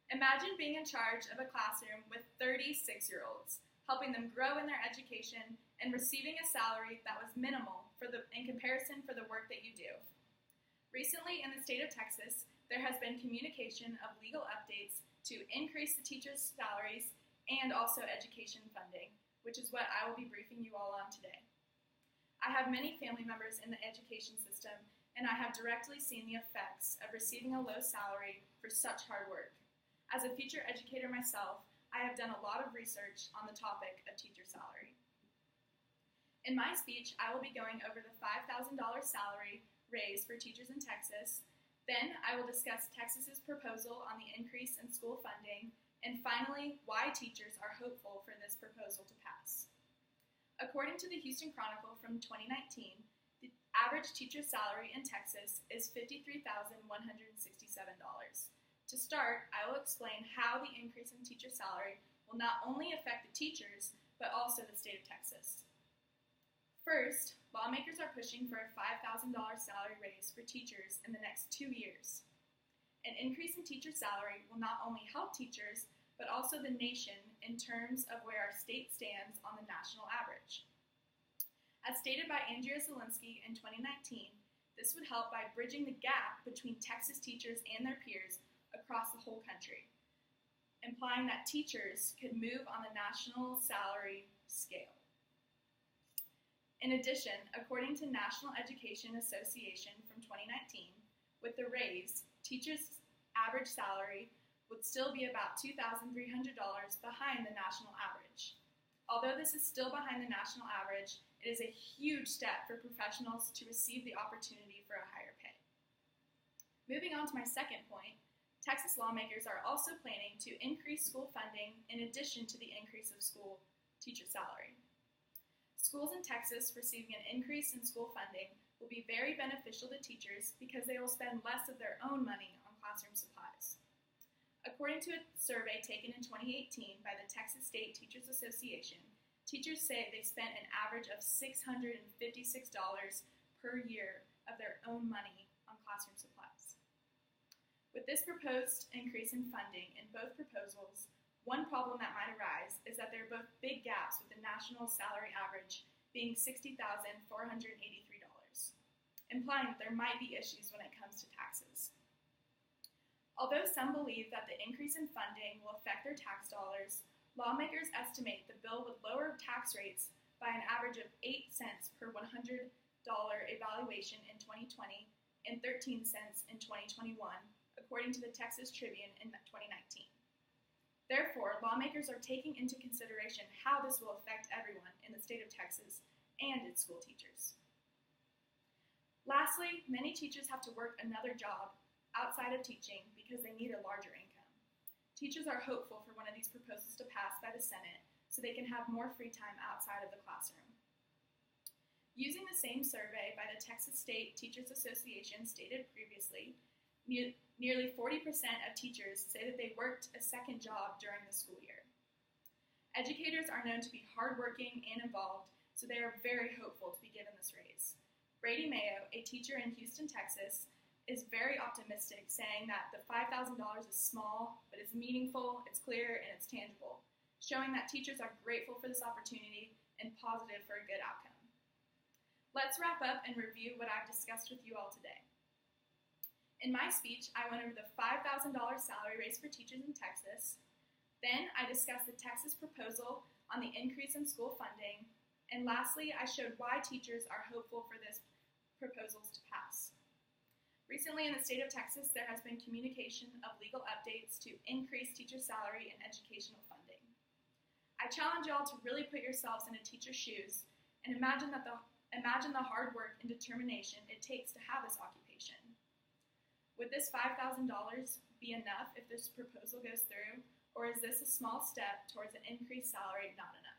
Imagine being in charge of a classroom with 36-year-olds, helping them grow in their education and receiving a salary that was minimal in comparison for the work that you do. Recently, in the state of Texas, there has been communication of legal updates to increase the teachers' salaries and also education funding, which is what I will be briefing you all on today. I have many family members in the education system, and I have directly seen the effects of receiving a low salary for such hard work. As a future educator myself, I have done a lot of research on the topic of teacher salary. In my speech, I will be going over the $5,000 salary raise for teachers in Texas. Then I will discuss Texas's proposal on the increase in school funding, and finally, why teachers are hopeful for this proposal to pass. According to the Houston Chronicle from 2019, the average teacher salary in Texas is $53,167. To start, I will explain how the increase in teacher salary will not only affect the teachers, but also the state of Texas. First, lawmakers are pushing for a $5,000 salary raise for teachers in the next 2 years. An increase in teacher salary will not only help teachers, but also the nation in terms of where our state stands on the national average. As stated by Andrea Zielinski in 2019, this would help by bridging the gap between Texas teachers and their peers across the whole country, implying that teachers could move on the national salary scale. In addition, according to National Education Association from 2019, with the raise, teachers' average salary would still be about $2,300 behind the national average. Although this is still behind the national average, it is a huge step for professionals to receive the opportunity for a higher pay. Moving on to my second point, Texas lawmakers are also planning to increase school funding in addition to the increase of school teacher salary. Schools in Texas receiving an increase in school funding will be very beneficial to teachers because they will spend less of their own money on classroom supplies. According to a survey taken in 2018 by the Texas State Teachers Association, teachers say they spent an average of $656 per year of their own money on classroom supplies. With this proposed increase in funding in both proposals, one problem that might arise is that there are both big gaps with the national salary average being $60,483, implying that there might be issues when it comes to taxes. Although some believe that the increase in funding will affect their tax dollars, lawmakers estimate the bill would lower tax rates by an average of 8 cents per $100 evaluation in 2020 and 13 cents in 2021, according to the Texas Tribune in 2019. Therefore, lawmakers are taking into consideration how this will affect everyone in the state of Texas and its school teachers. Lastly, many teachers have to work another job outside of teaching because they need a larger income. Teachers are hopeful for one of these proposals to pass by the Senate so they can have more free time outside of the classroom. Using the same survey by the Texas State Teachers Association stated previously, nearly 40% of teachers say that they worked a second job during the school year. Educators are known to be hardworking and involved, so they are very hopeful to be given this raise. Brady Mayo, a teacher in Houston, Texas, is very optimistic, saying that the $5,000 is small, but it's meaningful, it's clear, and it's tangible, showing that teachers are grateful for this opportunity and positive for a good outcome. Let's wrap up and review what I've discussed with you all today. In my speech, I went over the $5,000 salary raise for teachers in Texas. Then I discussed the Texas proposal on the increase in school funding. And lastly, I showed why teachers are hopeful for this proposals to pass. Recently in the state of Texas, there has been communication of legal updates to increase teacher salary and educational funding. I challenge y'all to really put yourselves in a teacher's shoes and imagine the hard work and determination it takes to have this occupation. Would this $5,000 be enough if this proposal goes through, or is this a small step towards an increased salary not enough?